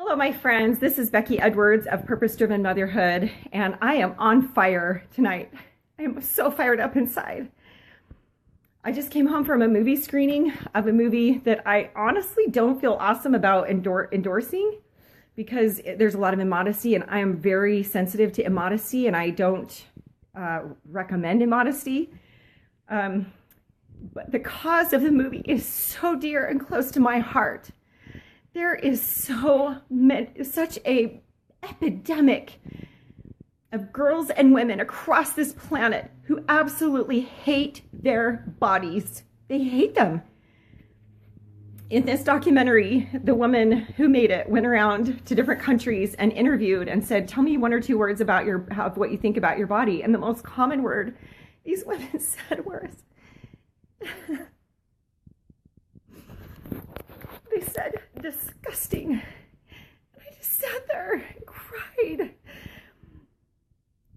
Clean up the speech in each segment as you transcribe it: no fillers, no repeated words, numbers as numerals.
Hello, my friends. This is Becky Edwards of Purpose Driven Motherhood, and I am on fire tonight. I am so fired up inside. I just came home from a movie screening of a movie that I honestly don't feel awesome about endorsing because there's a lot of immodesty, and I am very sensitive to immodesty, and I don't recommend immodesty. But the cause of the movie is so dear and close to my heart. There is such a epidemic of girls and women across this planet who absolutely hate their bodies. They hate them. In this documentary, the woman who made it went around to different countries and interviewed and said, tell me one or two words about what you think about your body. And the most common word these women said was, they said, disgusting. And I just sat there and cried.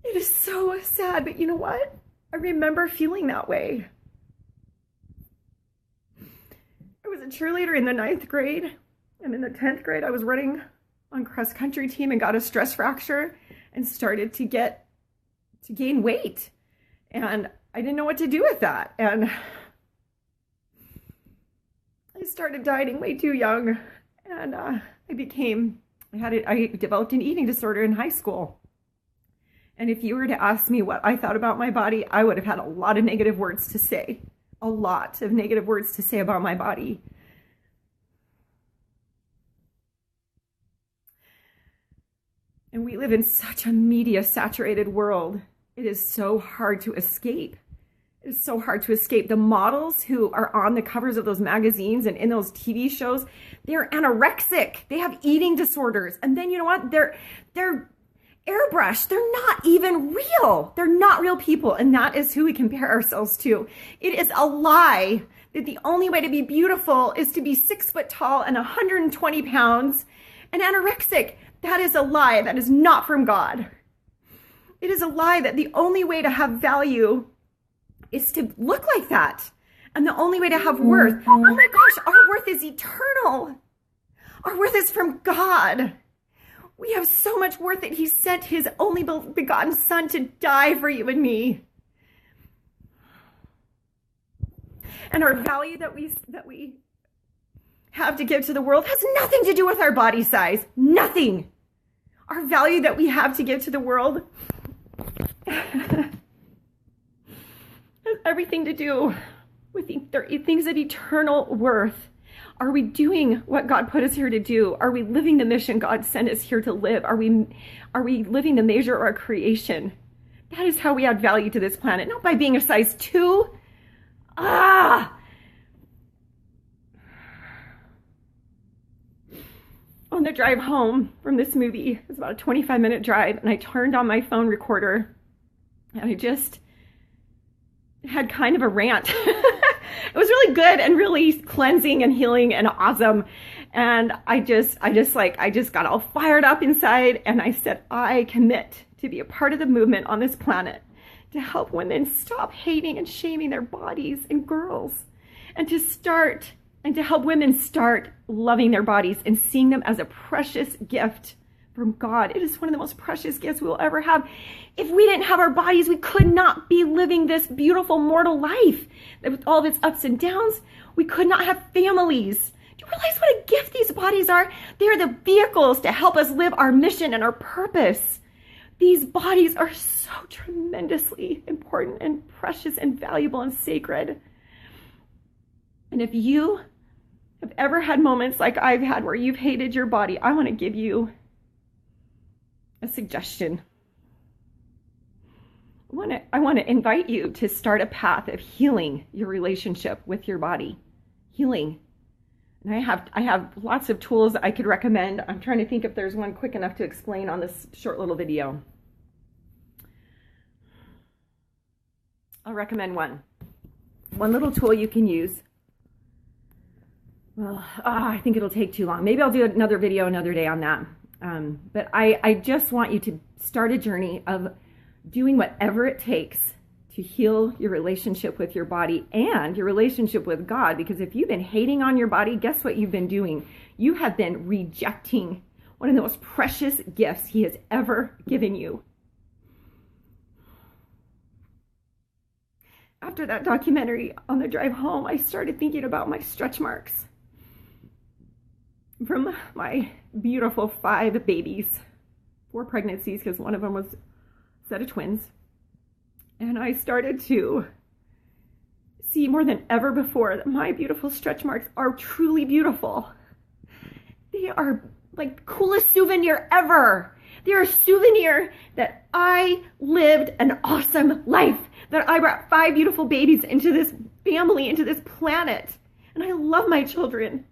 It is so sad, but you know what? I remember feeling that way. I was a cheerleader in the 9th grade, and in the 10th grade, I was running on cross country team and got a stress fracture and started to gain weight. And I didn't know what to do with that. And I started dieting way too young, and I developed an eating disorder in high school. And if you were to ask me what I thought about my body, I would have had a lot of negative words to say. A lot of negative words to say about my body. And we live in such a media-saturated world. It is so hard to escape. It's so hard to escape. The models who are on the covers of those magazines and in those TV shows, they're anorexic. They have eating disorders. And then you know what? They're airbrushed. They're not even real. They're not real people. And that is who we compare ourselves to. It is a lie that the only way to be beautiful is to be 6 foot tall and 120 pounds and anorexic. That is a lie. That is not from God. It is a lie that the only way to have value is to look like that. And the only way to have worth, oh my gosh, our worth is eternal. Our worth is from God. We have so much worth that He sent His only begotten Son to die for you and me. And our value that we have to give to the world has nothing to do with our body size. Nothing. Our value that we have to give to the world has everything to do with things of eternal worth. Are we doing what God put us here to do? Are we living the mission God sent us here to live? Are we living the measure of our creation? That is how we add value to this planet, not by being a size 2. On the drive home from this movie, it was about a 25-minute drive, and I turned on my phone recorder, and I just had kind of a rant. It was really good and really cleansing and healing and awesome. And I just got all fired up inside, and I said, I commit to be a part of the movement on this planet to help women stop hating and shaming their bodies and girls, and to help women start loving their bodies and seeing them as a precious gift from God. It is one of the most precious gifts we will ever have. If we didn't have our bodies, we could not be living this beautiful mortal life with all of its ups and downs. We could not have families. Do you realize what a gift these bodies are? They are the vehicles to help us live our mission and our purpose. These bodies are so tremendously important and precious and valuable and sacred. And if you have ever had moments like I've had where you've hated your body, I want to give you a suggestion. I want to invite you to start a path of healing your relationship with your body. Healing. And I have lots of tools that I could recommend. I'm trying to think if there's one quick enough to explain on this short little video. I'll recommend one. One little tool you can use. Well, I think it'll take too long. Maybe I'll do another video another day on that. But I just want you to start a journey of doing whatever it takes to heal your relationship with your body and your relationship with God. Because if you've been hating on your body, guess what you've been doing? You have been rejecting one of the most precious gifts he has ever given you. After that documentary, on the drive home, I started thinking about my stretch marks from my beautiful 5 babies, 4 pregnancies, because one of them was a set of twins. And I started to see more than ever before that my beautiful stretch marks are truly beautiful. They are like the coolest souvenir ever. They're a souvenir that I lived an awesome life, that I brought 5 beautiful babies into this family, into this planet. And I love my children.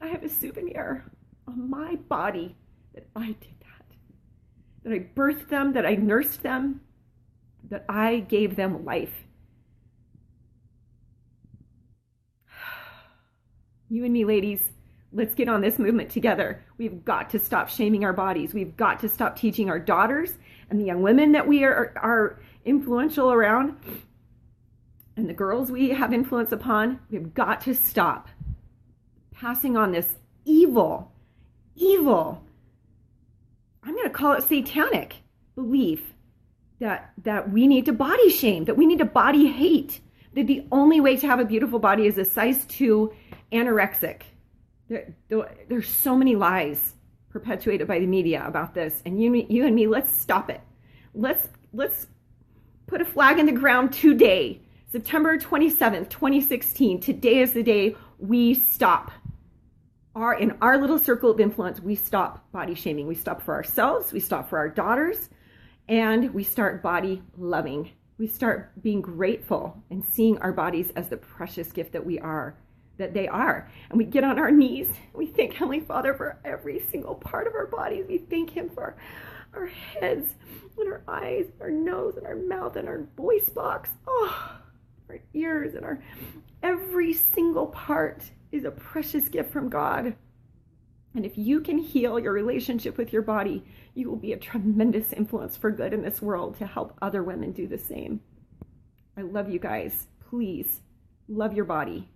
I have a souvenir on my body that I did that I birthed them, that I nursed them, that I gave them life. You and me, ladies, let's get on this movement together. We've got to stop shaming our bodies. We've got to stop teaching our daughters and the young women that we are influential around, and the girls we have influence upon. We've got to stop passing on this evil, I'm going to call it satanic belief that we need to body shame, that we need to body hate, that the only way to have a beautiful body is a size 2 anorexic. There's so many lies perpetuated by the media about this, and you and me, let's stop it. Let's put a flag in the ground today, September 27th, 2016. Today is the day we stop. In our little circle of influence, we stop body shaming. We stop for ourselves, we stop for our daughters, and we start body loving. We start being grateful and seeing our bodies as the precious gift that they are. And we get on our knees. We thank Heavenly Father for every single part of our bodies. We thank Him for our heads and our eyes, our nose and our mouth and our voice box. Oh, our ears and every single part is a precious gift from God. And if you can heal your relationship with your body, you will be a tremendous influence for good in this world to help other women do the same. I love you guys. Please love your body.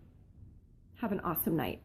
Have an awesome night.